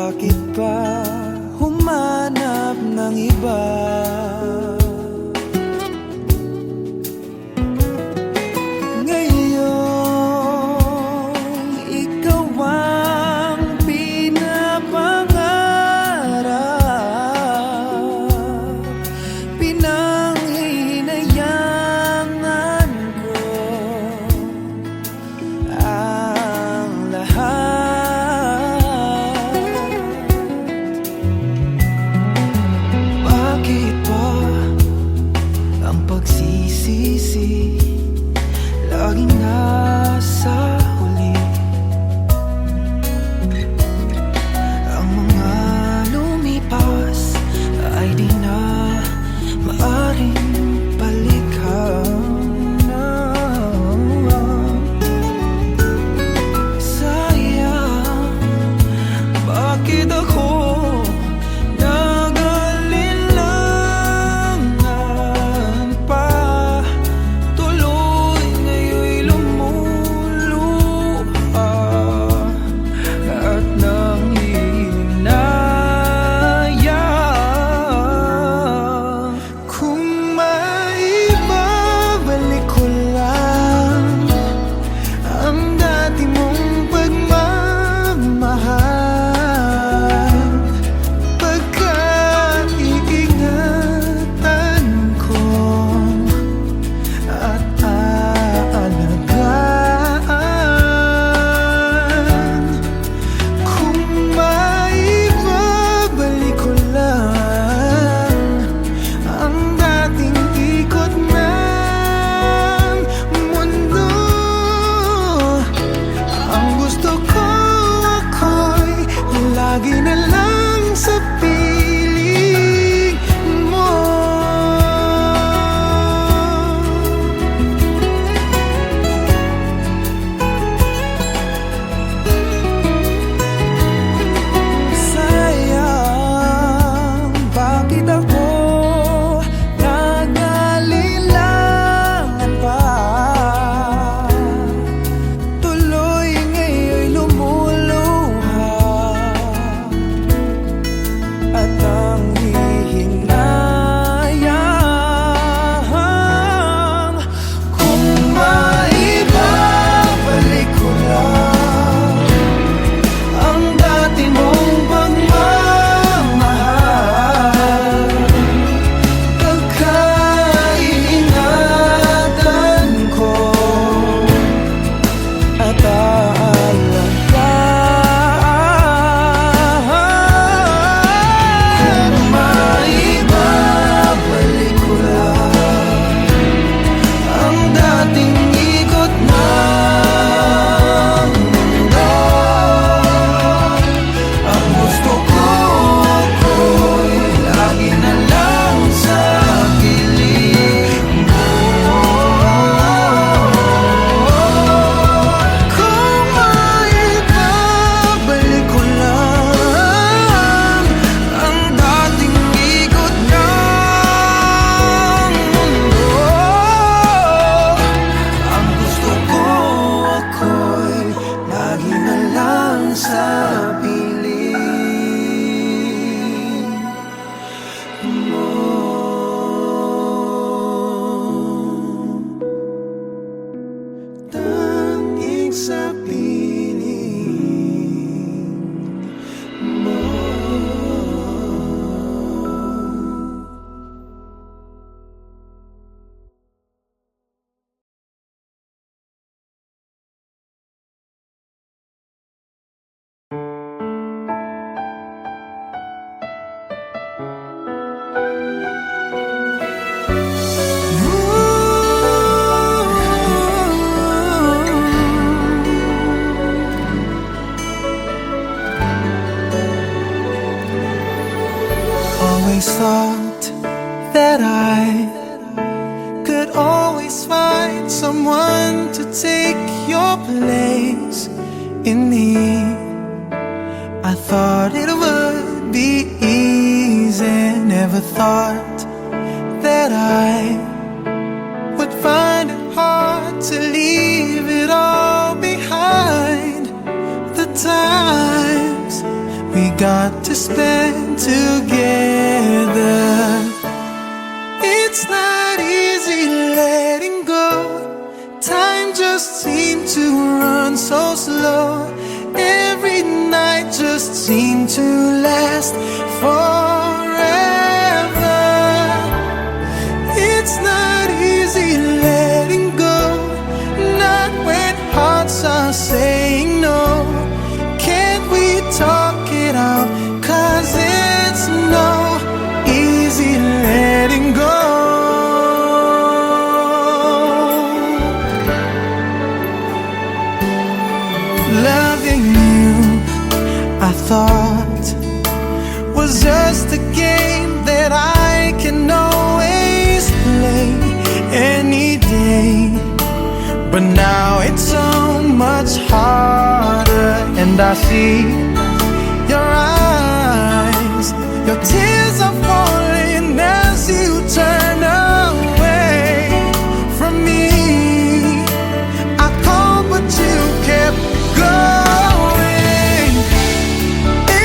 bakit pa humanap ng iba? Ngayon, ikaw ang pinapangarap, pinanghihinayangan ko ang lahat. Bakit ba ang pagsisisi laging nasa huli? Ang mga lumipas ay di na maaring balikan na. Sayang, bakit ako nag-alilangan pa? Tuloy ngayon'y lumuluha at nanghihinayang. Kung maibabalik ko lang ang dati mong pagmamahal, pagkaiingatan ko at aalagaan. Kung maibabalik ko lang ang dating ikot ng mundo, ang gusto ko ako'y lagi na lang sa piling mo. Sayang, bakit ako nag-alilangan pa? Tuloy ngayon'y lumuluha at nanghihinayang. Kung maibabalik ko lang ang dati mong pagmamahal, pagkaiingatan ko at aalagaan. Kung maibabalik ko lang ang dating ikot ng mundo, ang gusto ko ako'y lagi na lang sa piling mo. Kung maibabalik ko lang ang dating ikot ng mundo, ang gusto ko ako'y lagi na lang sa piling mo. Tanging sa piling mo. Always thought that I could always find someone to take your place in me. I thought it would be easy, never thought that I would find it hard to leave it all behind. The times we got to spend together. It's not easy letting go. Time just seemed to run so slow. Every night just seemed to last forever. It's not easy letting go, not when hearts are saying no. Can't we talk it out? 'Cause it's no easy letting go. Loving you, I thought, was just a game that I can always play any day. But now it's so much harder, and I see your eyes, your tears are falling as you turn away from me. I called but you kept going.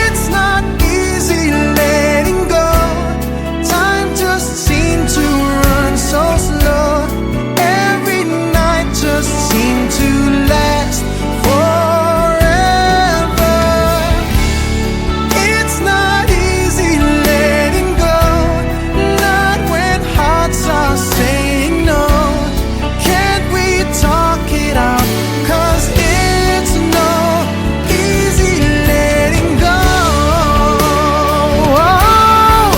It's not easy letting go. Time just seemed to run so slow. Every night just seemed to last forever. It's not easy letting go, not when hearts are saying no. Can't we talk it out? 'Cause it's no easy letting go. Oh,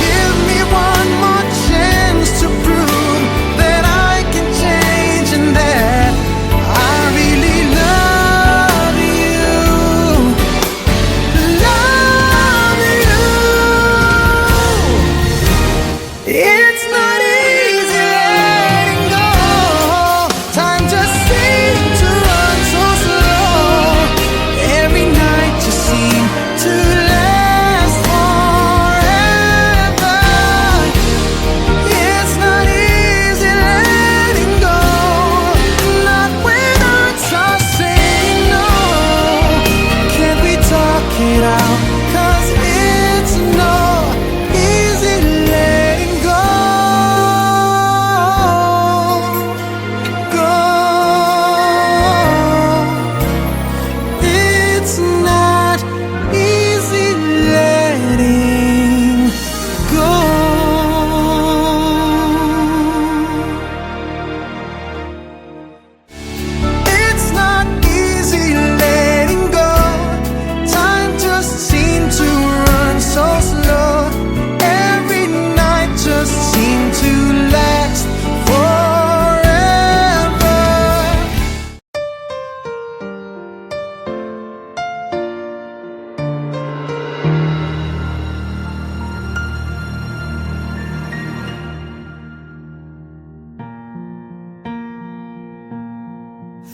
give me one more chance to prove that I can change and that I really love you. Love you. It's not easy letting go. Time just seemed to run so slow. Every night just seemed to last forever. It's not easy letting go, not when hearts are saying no. Can't we talk it out? 'Cause it's no easy letting go. Go. It's not easy letting go. It's not easy letting go. Time just seemed to run so slow. Every night just seemed to last forever.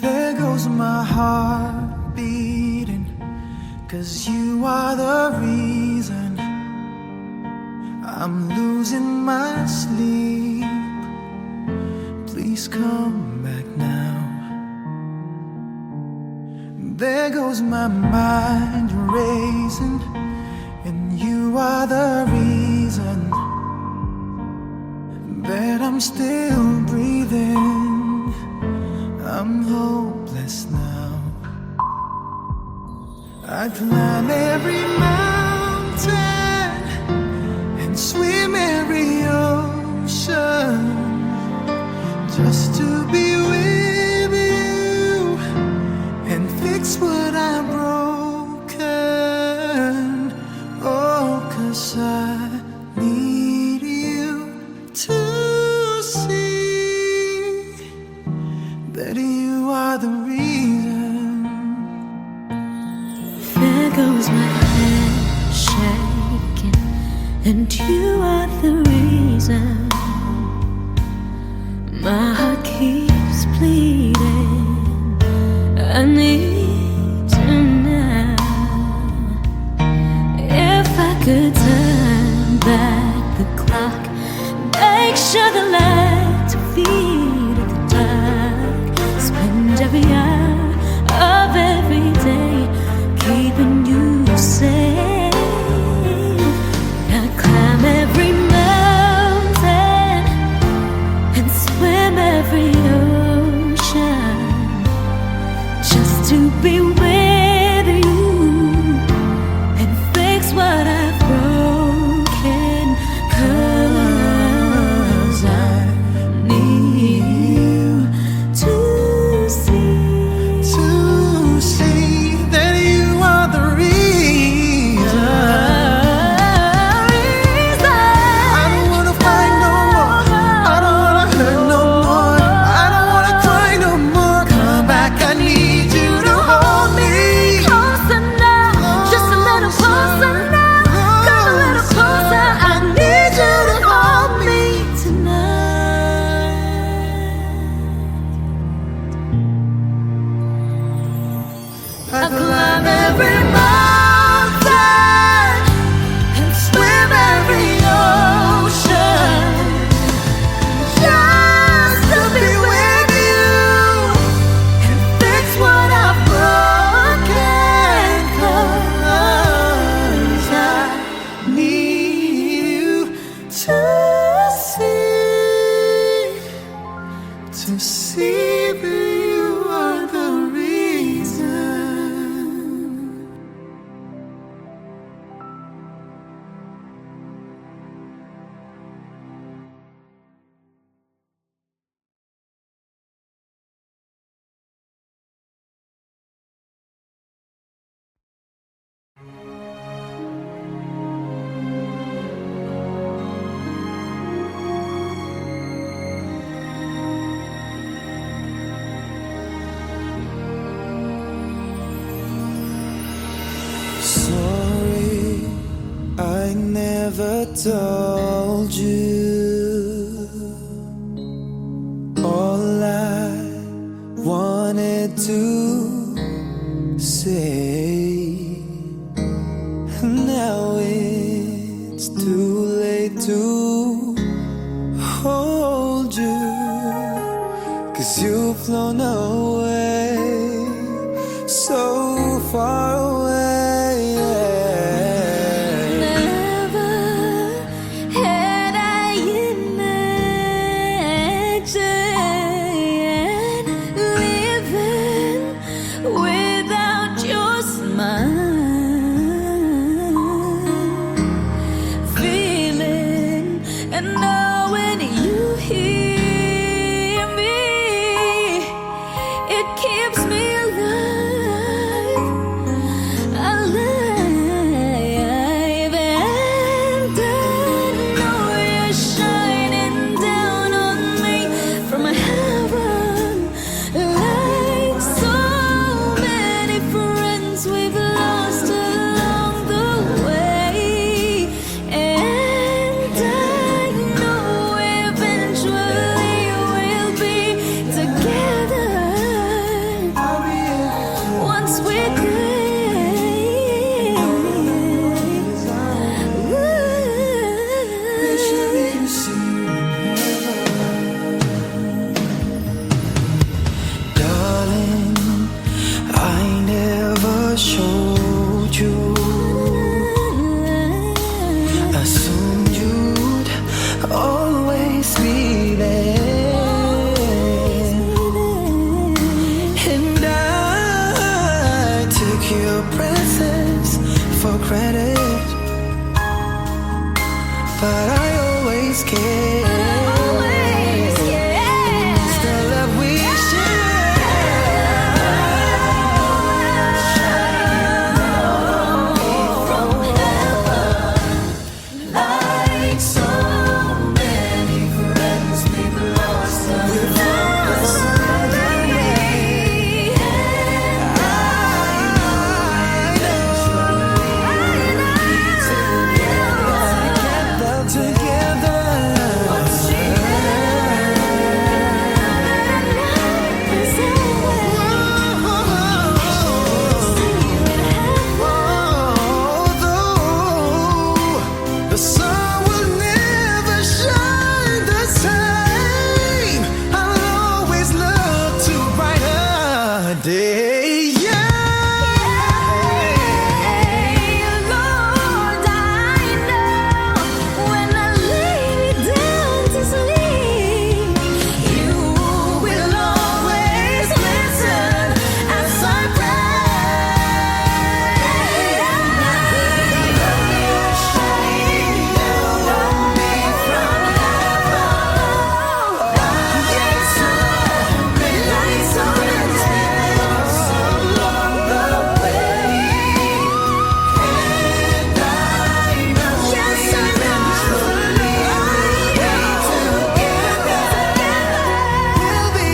There goes my heart beating, 'cause you are the reason I'm losing my sleep. Please come back now. There goes my mind racing, and you are the reason that I'm still breathing. I'm hopeless now. I climb every mountain and swim every ocean just to be with you and fix what I've broken. Oh, 'cause I need you to see that you are the reason. There goes my head shaking, and you are the reason. My heart keeps bleeding. I need you now. If I could turn back the clock, make sure the lights feed at the dark. Spend every hour of every day keeping you safe. never told you all I wanted to say. Now it's too late to hold you, 'cause you've flown away, so far away. Never had I imagined living without your smile, feeling and knowing you hear me, it keeps me alive, alive. And I know you're shining down on me from heaven, like so many friends we've lost along the way. And I know eventually we'll be together once we're Darling, I never showed you. Assumed you'd always be there, and I took your presence for granted, but I always cared. It's the love we like so many friends we've lost the sun will never shine the same. I'll always look to brighter day. Lord, I know when I lay me down to sleep, you will always listen as I We'll be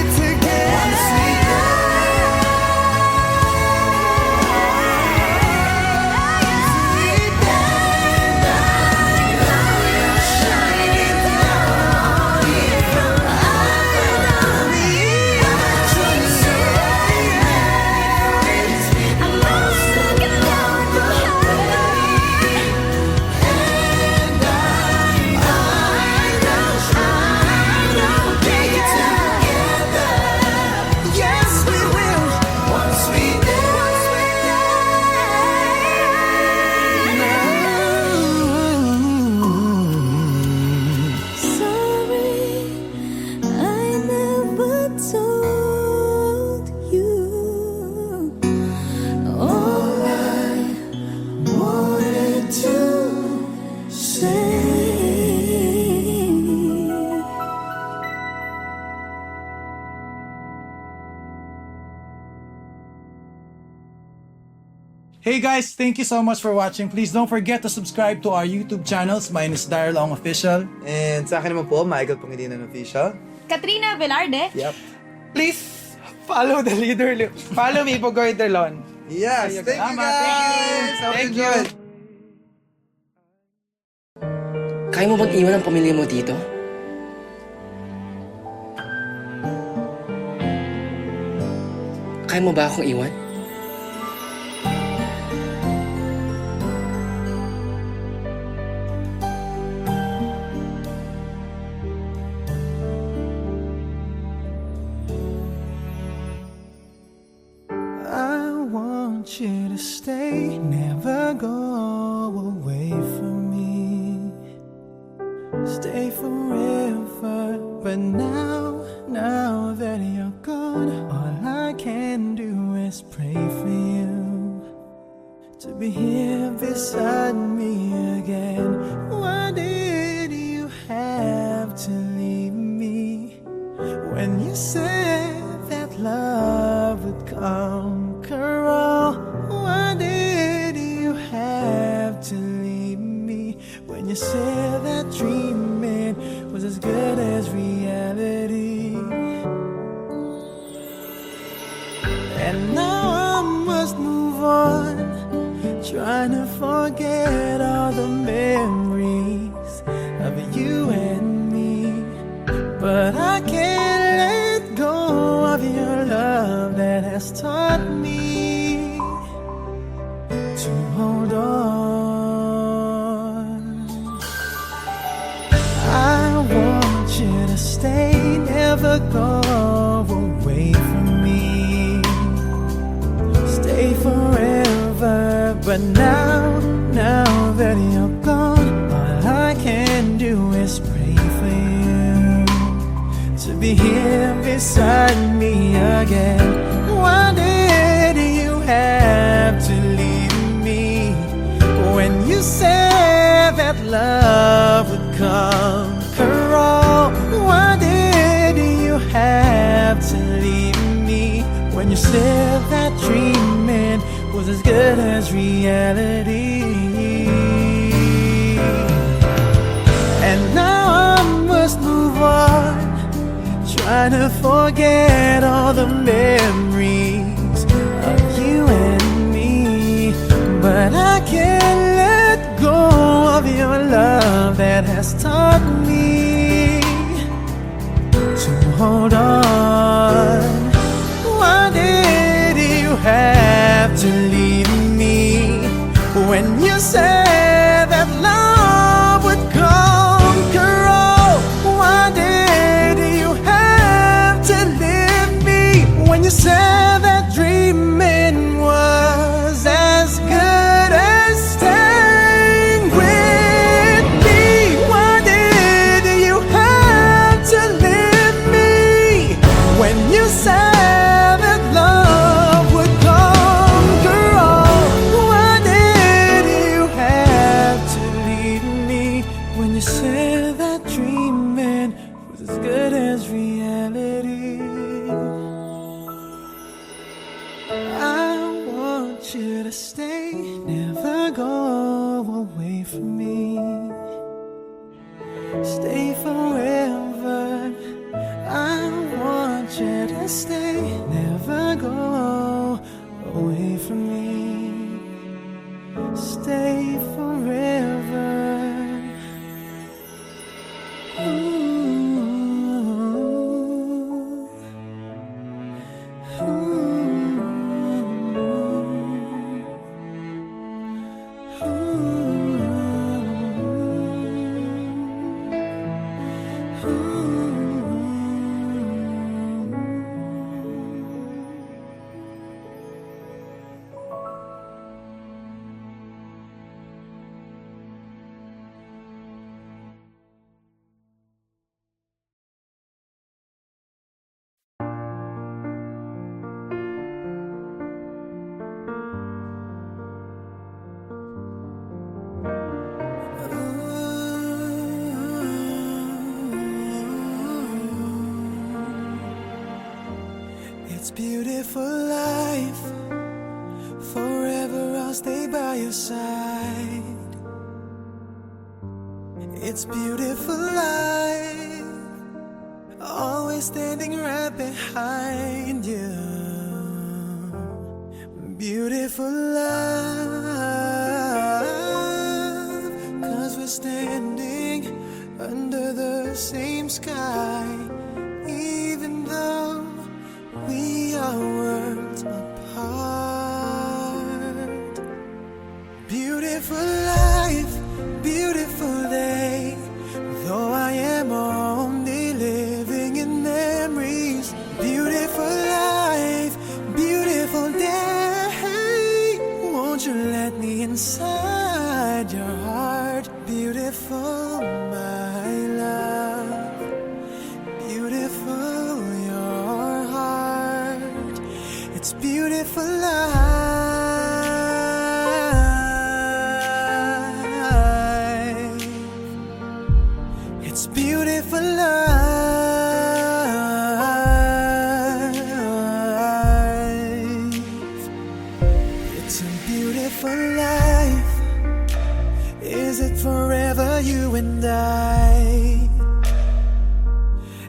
Yes, we will. Once we sorry, I never told you all I wanted to say. Hey guys, thank you so much for watching. Please don't forget to subscribe to our YouTube channels. Mine is Daryl Ong Official. And sa akin naman po, Michael Pangilinan Official. Katrina Velarde. Yep. Please follow the leader. Follow me, Pugoy Derlon. Yes, thank you Salamat. guys! Thank you. Hope you Thank you. enjoyed. Kaya mo bang iwan ang pamilya mo dito? Kaya mo ba akong iwan? I want you to stay, never go away from me. Stay forever, but now that you're gone, all I can do is pray for you to be here beside me again. Why did you have to leave me when you said that love would conquer all? Why did you have to leave me when you said that dreaming was as good as reality? And now I must move on, trying to forget all the memories of you and me. But I can't let go of your love that has taught me to hold on. I want you to stay, never go away from me. Stay forever, but now that you're gone, all I can do is pray for you to be here beside me again. Why did you have to leave me when you said that love would conquer all? Why did you have to leave me when you said that dreaming was as good as reality? And now I must move on, trying to forget all the memories of you and me. But I can't let go of your love that has taught me to hold on. Why did you have to leave me when you said that love would conquer all? Why did you have to leave me when you said that dreaming was as good as staying with me? Why did you have to leave me when you said that love would conquer all? Why did you have to leave me when you said that dreaming was as good as reality? I want you to stay, never go away from me. Stay forever. I want you to stay, never go away from me. Stay forever. It's beautiful life. Forever I'll stay by your side. It's beautiful life. Always standing right behind you. Beautiful love. 'Cause we're standing the same sky, even though we are worlds apart. Beautiful life, beautiful day, though I am only living in memories. Beautiful life, beautiful day, won't you let me inside your heart? Beautiful, my love, beautiful your heart. It's beautiful life. It's beautiful life. It's a beautiful life. Is it forever, you and I?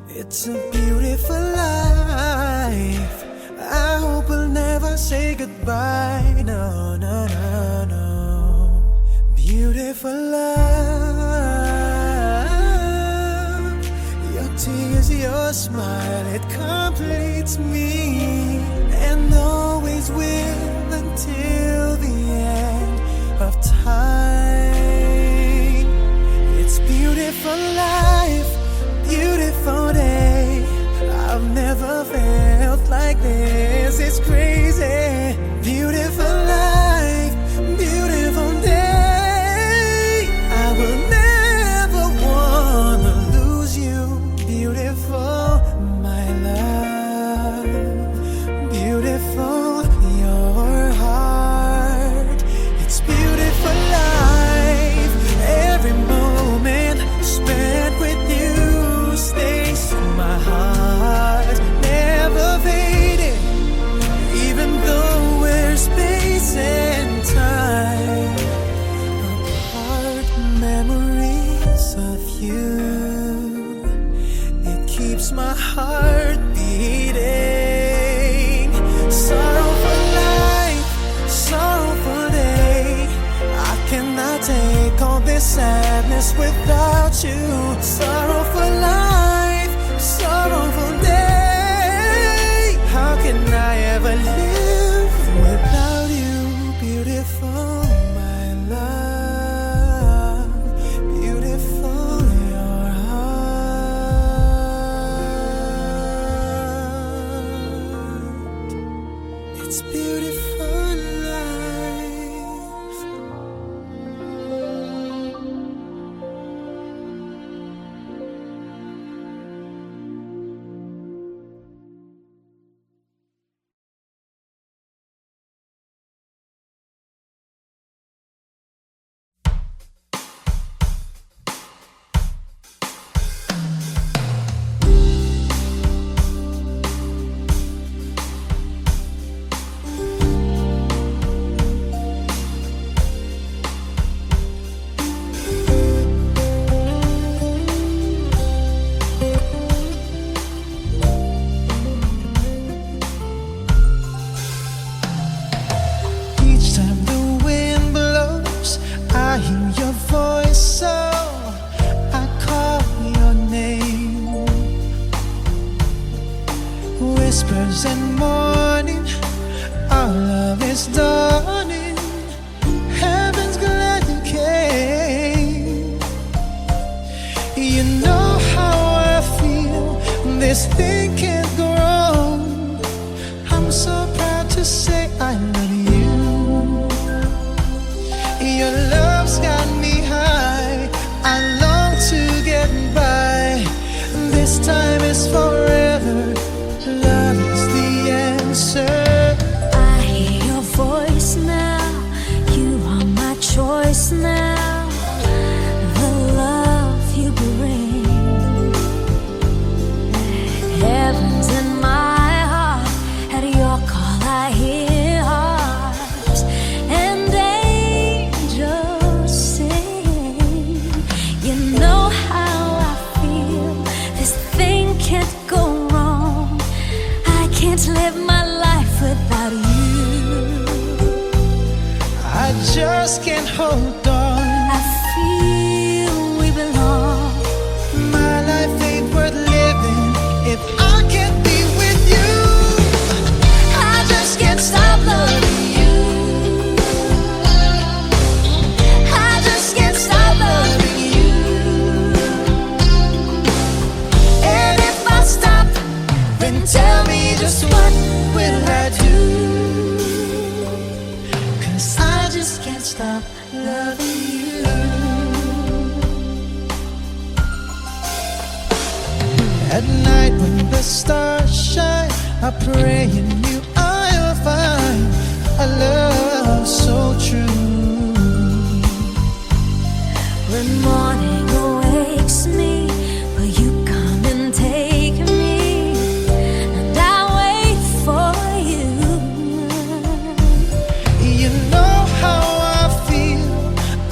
It's a beautiful life. I hope we'll never say goodbye. No, no, no, no. Beautiful love. Your tears, your smile, it completes me, and always will until the end of time. It's beautiful life, beautiful day. I've never felt like this. It's crazy. Beautiful life, beautiful day. I will never wanna lose you. Beautiful, my love. Beautiful, your heart. It's beautiful life. Every moment spent with you stays in my heart, never fading, even though we're space and time apart. Memories of you, it keeps my heart beating. Sorrowful life, sorrowful day, I cannot take all this sadness without you. Sorrowful life, sorrowful day, how can I ever live without you? Beautiful, my love, beautiful your heart. It's beautiful life. stars shine, I pray in you I'll find a love so true. When morning awakes me, will you come and take me? And I wait for you. You know how I feel,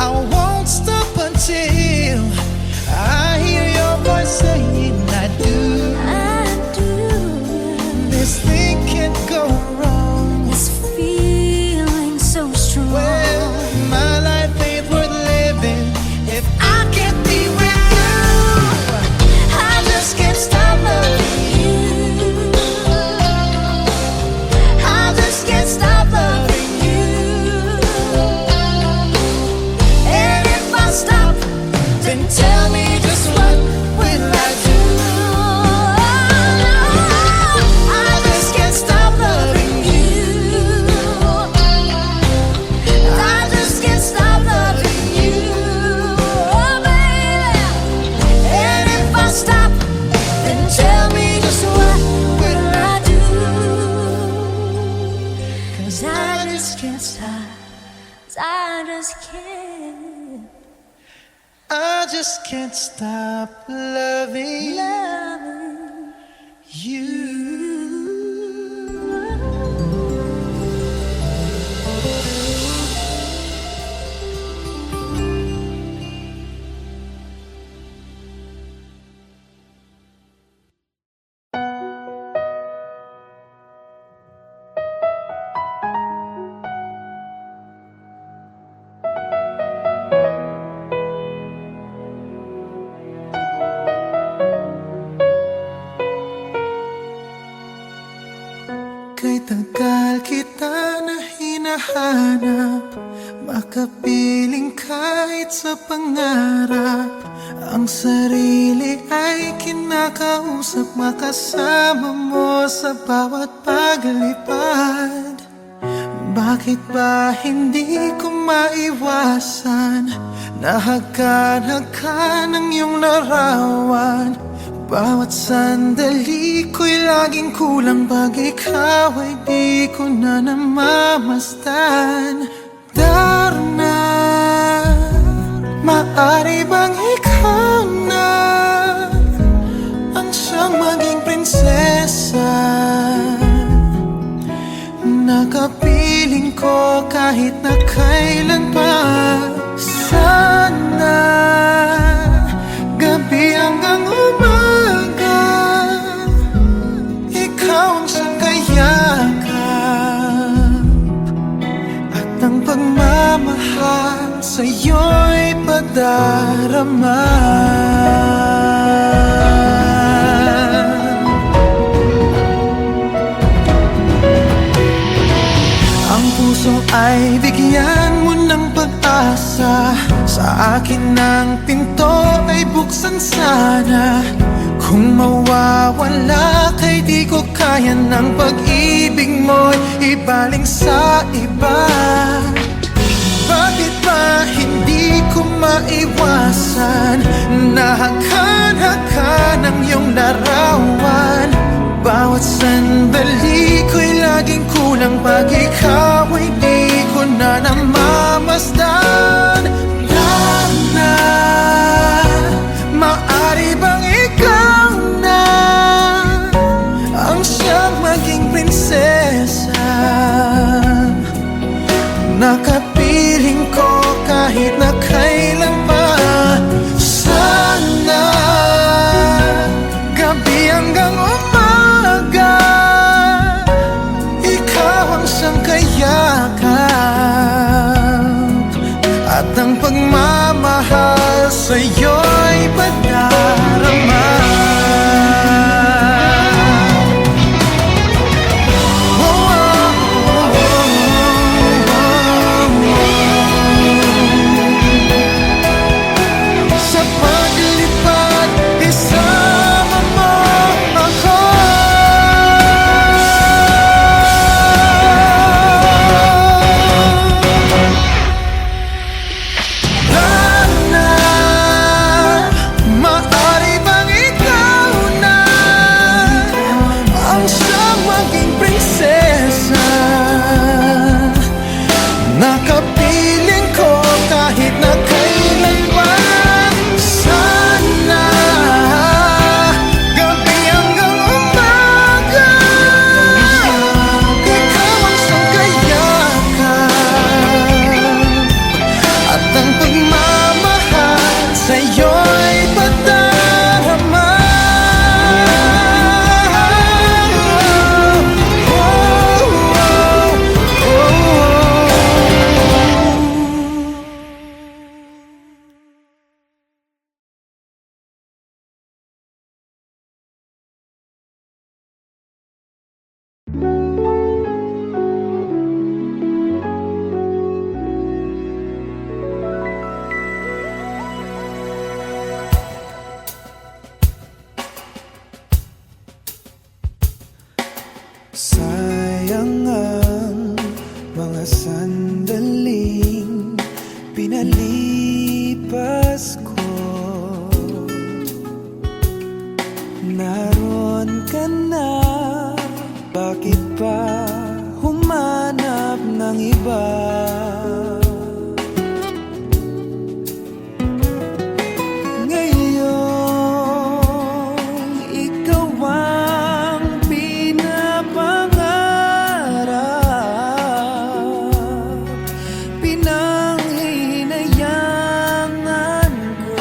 I won't stop until I hear your voice saying I do. I do. This thing can't go wrong. This feeling so strong. Well, my life ain't worth living if I can't be with you. I just can't stop loving you. I just can't stop loving you. And if I stop, Then tell me just what will I do? I just can't stop loving you. I just can't stop loving you, oh baby. And if I stop, then tell me just what will I do? 'Cause I just can't stop. 'Cause I just can't I just can't stop loving love you. Kay tagal kita na hinahanap, makapiling kahit sa pangarap. Ang sarili ay kinakausap, makasama mo sa bawat paglipad. Bakit ba hindi ko maiwasan? Nahagkan-hagkan ang iyong larawan. Bawat sandali ko'y laging kulang, pag ikaw ay di ko na namamasdan. Darna, maaari bang ikaw na ang siyang maging prinsesa? Nakapiling ko kahit na kailan pa. Sana gabi hanggang umaga, ikaw ang siyang kayakap, at ang pagmamahal sa'yo'y padarama. Ang puso ay bigyan mo ng pag-asa, sa akin ang pinto ay buksan sana. Kung mawawala kay di ko kaya ng pag-ibig mo'y ibaling sa iba. Bakit ba hindi ko maiwasan? Nahagkan-hagkan ang iyong larawan. Bawat sandali ko'y laging kulang, pag ikaw ay di ko na namamasdan. Darna, maaari bang ikaw na ang siyang maging prinsesa? Nakapiling ko kahit na kailan pa. Sana gabi hanggang umaga, ikaw ang siyang kayakap, at ang pagmamahal sa'yo'y padarama. Sa paglipad, isama mo ako. Lana, maaari bang ikaw lumipas ko, naroon ka na. Bakit pa humanap ng iba? Ngayon, ikaw ang pinapangarap, pinanghihinayangan ko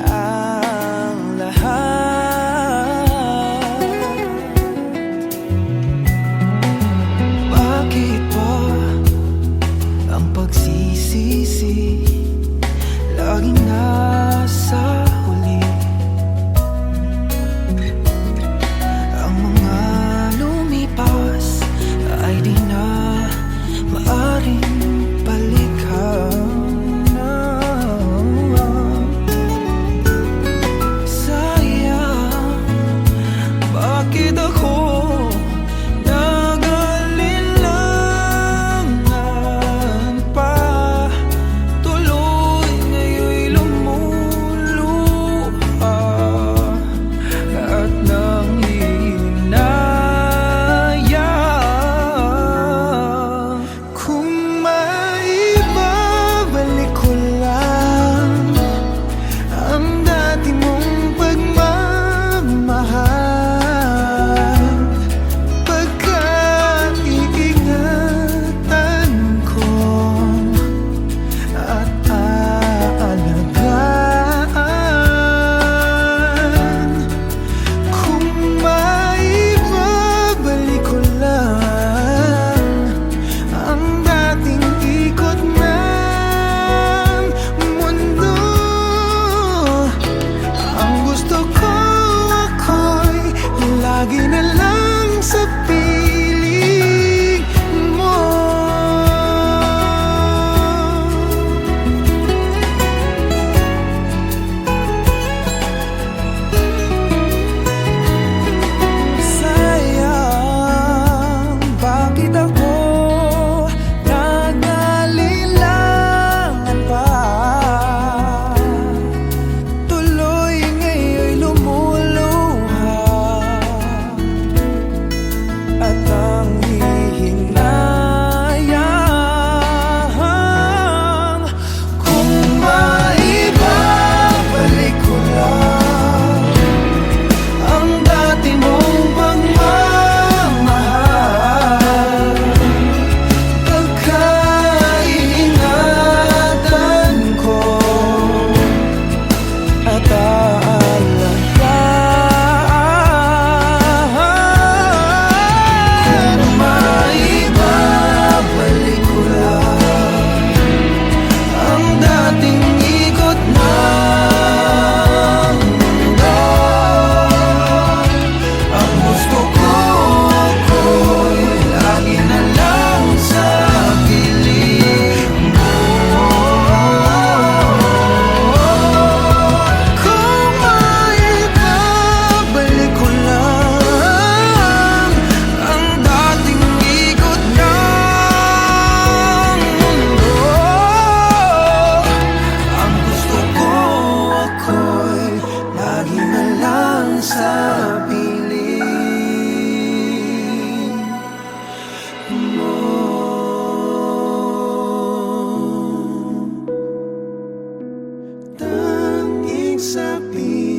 ang lahat. Bakit ba ang pagsisisi laging nasa huli? Ang mga lumipas ay di na maaring balikan. Sayang, bakit ako nag-alilangan pa? Tuloy ngayon'y lumuluha at nanghihinayang. Kung maibabalik ko lang ang dati mong pagmamahal, pagkaiingatan ko at aalagaan. Kung maibabalik ko lang ang dating ikot ng mundo, ang gusto ko ako'y lagi na lang sa piling mo. Sayang, bakit ako nag-alilangan pa? Tuloy ngayon'y lumuluha at nanghihinayang. Kung maibabalik ko lang ang dati mong pagmamahal, pagkaiingatan ko at aalagaan. Kung maibabalik ko lang ang dating ikot ng mundo, ang gusto ko ako'y lagi na lang sa piling mo. Kung maibabalik ko lang ang dating ikot ng mundo, ang gusto ko ako'y lagi na lang sa piling mo. Tanging sa piling